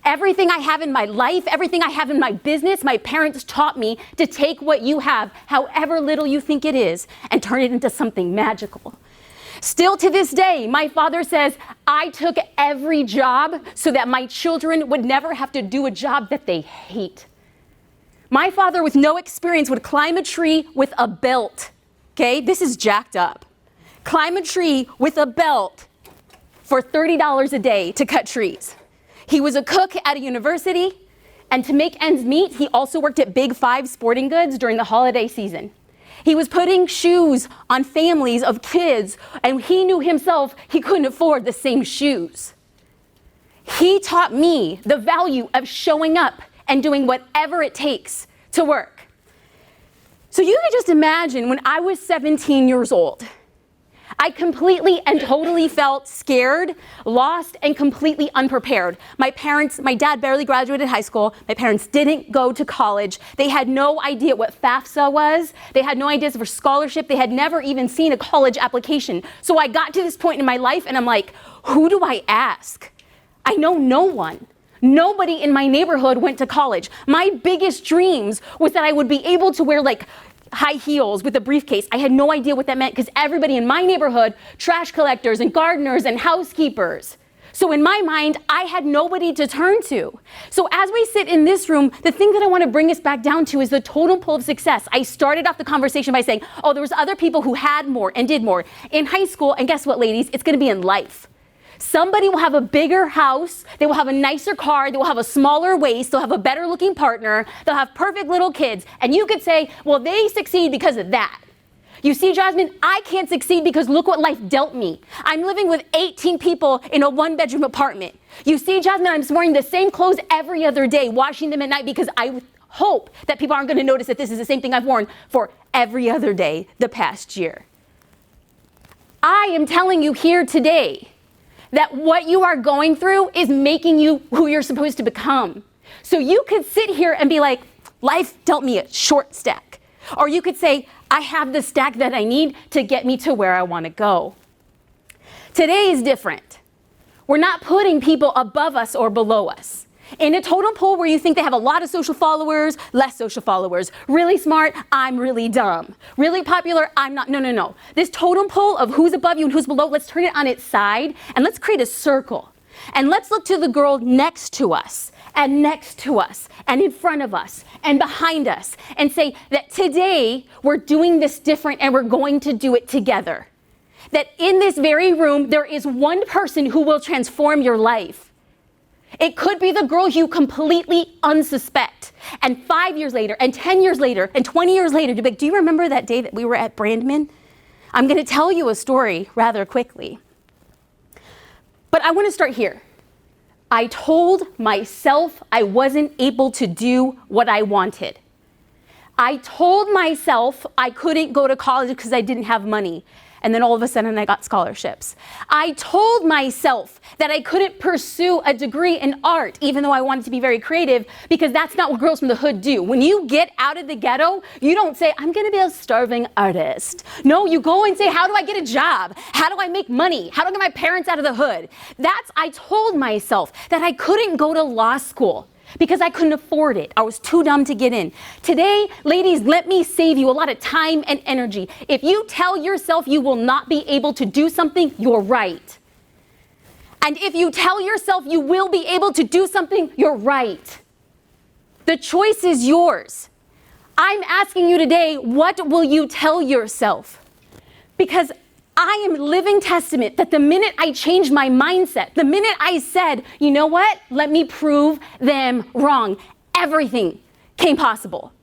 Everything I have in my life, everything I have in my business, my parents taught me to take what you have, however little you think it is, and turn it into something magical. Still to this day, my father says, I took every job so that my children would never have to do a job that they hate. My father, with no experience, would climb a tree with a belt. Okay, this is jacked up. Climb a tree with a belt for $30 a day to cut trees. He was a cook at a university, and to make ends meet, he also worked at Big Five Sporting Goods during the holiday season. He was putting shoes on families of kids, and he knew himself he couldn't afford the same shoes. He taught me the value of showing up and doing whatever it takes to work. So you can just imagine when I was 17 years old, I completely and totally felt scared, lost, and completely unprepared. My dad barely graduated high school. My parents didn't go to college. They had no idea what FAFSA was. They had no idea for scholarship. They had never even seen a college application. So I got to this point in my life and I'm like, who do I ask? I know no one. Nobody in my neighborhood went to college. My biggest dreams was that I would be able to wear like high heels with a briefcase. I had no idea what that meant because everybody in my neighborhood, trash collectors and gardeners and housekeepers. So in my mind, I had nobody to turn to. So as we sit in this room, the thing that I want to bring us back down to is the totem pole of success. I started off the conversation by saying, oh, there was other people who had more and did more in high school. And guess what, ladies? It's going to be in life. Somebody will have a bigger house, they will have a nicer car, they will have a smaller waist, they'll have a better looking partner, they'll have perfect little kids, and you could say, well, they succeed because of that. You see, Jasmine, I can't succeed because look what life dealt me. I'm living with 18 people in a one-bedroom apartment. You see, Jasmine, I'm wearing the same clothes every other day, washing them at night because I hope that people aren't going to notice that this is the same thing I've worn for every other day the past year. I am telling you here today that what you are going through is making you who you're supposed to become. So you could sit here and be like, life dealt me a short stack. Or you could say, I have the stack that I need to get me to where I want to go. Today is different. We're not putting people above us or below us. In a totem pole where you think they have a lot of social followers, less social followers, really smart, I'm really dumb, really popular, I'm not, no. This totem pole of who's above you and who's below, let's turn it on its side and let's create a circle. And let's look to the girl next to us and next to us and in front of us and behind us and say that today we're doing this different and we're going to do it together. That in this very room, there is one person who will transform your life. It could be the girl you completely unsuspect. And 5 years later, and 10 years later, and 20 years later, you'll be like, do you remember that day that we were at Brandman? I'm going to tell you a story rather quickly. But I want to start here. I told myself I wasn't able to do what I wanted. I told myself I couldn't go to college because I didn't have money. And then all of a sudden I got scholarships. I told myself that I couldn't pursue a degree in art, even though I wanted to be very creative, because that's not what girls from the hood do. When you get out of the ghetto, you don't say, I'm gonna be a starving artist. No, you go and say, how do I get a job? How do I make money? How do I get my parents out of the hood? I told myself that I couldn't go to law school because I couldn't afford it. I was too dumb to get in. Today, ladies, let me save you a lot of time and energy. If you tell yourself you will not be able to do something, you're right. And if you tell yourself you will be able to do something, you're right. The choice is yours. I'm asking you today, what will you tell yourself? Because I am living testament that the minute I changed my mindset, the minute I said, you know what, let me prove them wrong, everything came possible.